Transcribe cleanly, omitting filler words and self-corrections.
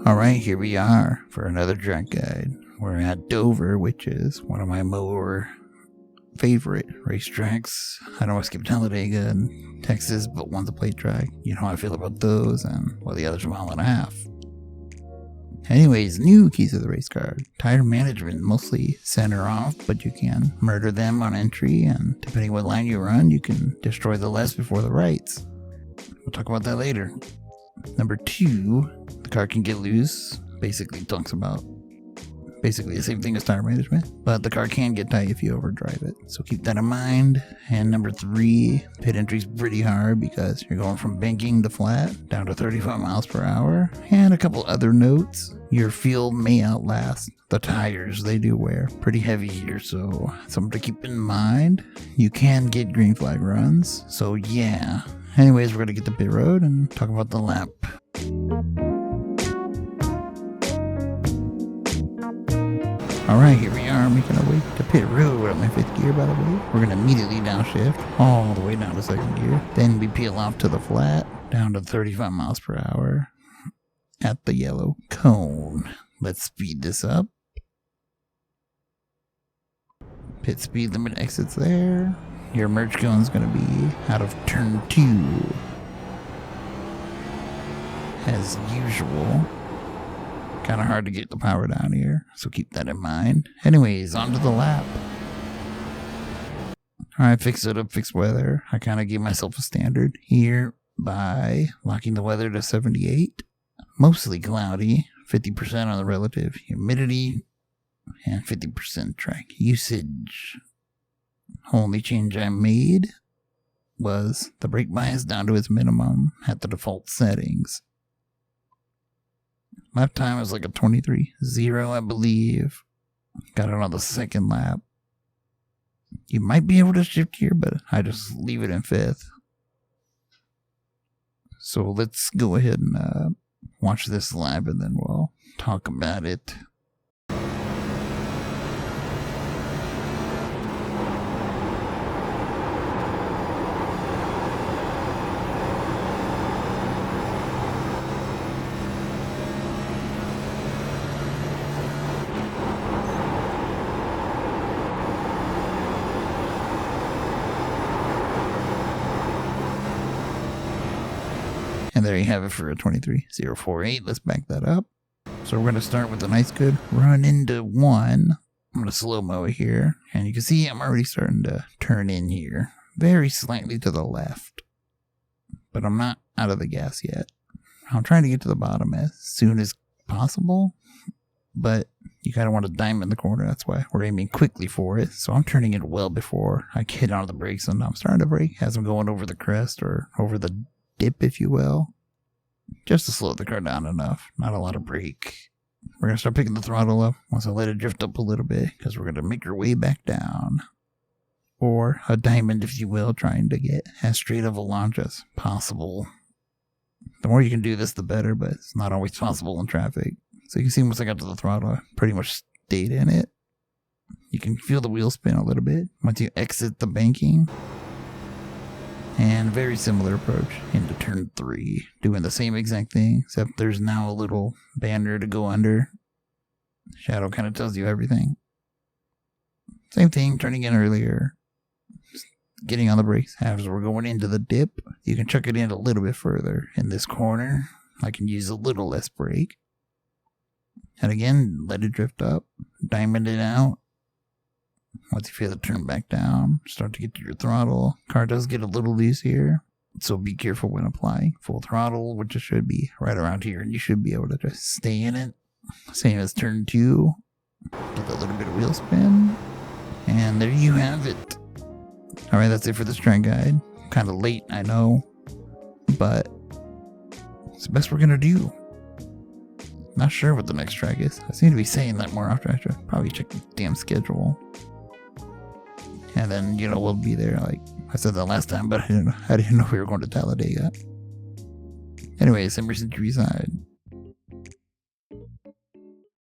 Alright, here we are for another track guide. We're at Dover, which is one of my more favorite racetracks. I don't want to skip Talladega and Texas, but one's a plate track. You know how I feel about those, and well, the other's a mile and a half. Anyways, new keys to the race car. Tire management, mostly center off, but you can murder them on entry, and depending what line you run, you can destroy the lefts before the rights. We'll talk about that later. Number 2, the car can get loose. Basically talks about basically the same thing as tire management, but the car can get tight if you overdrive it, so keep that in mind. And number 3, pit entry's pretty hard because you're going from banking to flat down to 35 miles per hour. And a couple other notes: your fuel may outlast the tires they do wear. Pretty heavy here, so something to keep in mind. You can get green flag runs, so yeah. Anyways, we're gonna get to pit road and talk about the lap. Alright, here we are making our way to pit road on my 5th gear, by the way. We're gonna immediately downshift all the way down to 2nd gear. Then we peel off to the flat, down to 35 miles per hour at the yellow cone. Let's speed this up. Pit speed limit exits there. Your merge cone is going to be out of turn 2. As usual. Kind of hard to get the power down here, so keep that in mind. Anyways, on to the lap. Alright, fix it up, fix weather. I kind of gave myself a standard here by locking the weather to 78. Mostly cloudy, 50% on the relative humidity, and 50% track usage. Only change I made was the brake bias down to its minimum at the default settings. Lap time was like a 23.0, I believe. Got it on the 2nd lap. You might be able to shift here, but I just leave it in 5th. So let's go ahead and watch this lap and then we'll talk about it. And there you have it for a 23.048. Let's back that up. So we're going to start with a nice good run into 1. I'm going to slow-mo here. And you can see I'm already starting to turn in here. Very slightly to the left. But I'm not out of the gas yet. I'm trying to get to the bottom as soon as possible. But you kind of want to diamond the corner. That's why we're aiming quickly for it. So I'm turning it well before I hit onto the brakes. And I'm starting to brake as I'm going over the crest or over the dip, if you will, just to slow the car down enough. Not a lot of brake. We're going to start picking the throttle up once I let it drift up a little bit, because we're going to make our way back down. Or a diamond, if you will, trying to get as straight of a launch as possible. The more you can do this, the better, but it's not always possible in traffic. So you can see once I got to the throttle, I pretty much stayed in it. You can feel the wheel spin a little bit once you exit the banking. And very similar approach into turn 3. Doing the same exact thing, except there's now a little banner to go under. Shadow kind of tells you everything. Same thing, turning in earlier. Just getting on the brakes. As we're going into the dip, you can chuck it in a little bit further. In this corner, I can use a little less brake. And again, let it drift up. Diamond it out. Once you feel it turn back down, start to get to your throttle. Car does get a little loose here, so be careful when applying full throttle, which it should be right around here, and you should be able to just stay in it. Same as turn 2. Get a little bit of wheel spin. And there you have it. Alright, that's it for this track guide. Kind of late, I know, but it's the best we're going to do. Not sure what the next track is. I seem to be saying that more often. I should probably check the damn schedule. And then, you know, we'll be there. Like I said that last time, but I didn't know we were going to Talladega. Anyways, Emerson Treeside.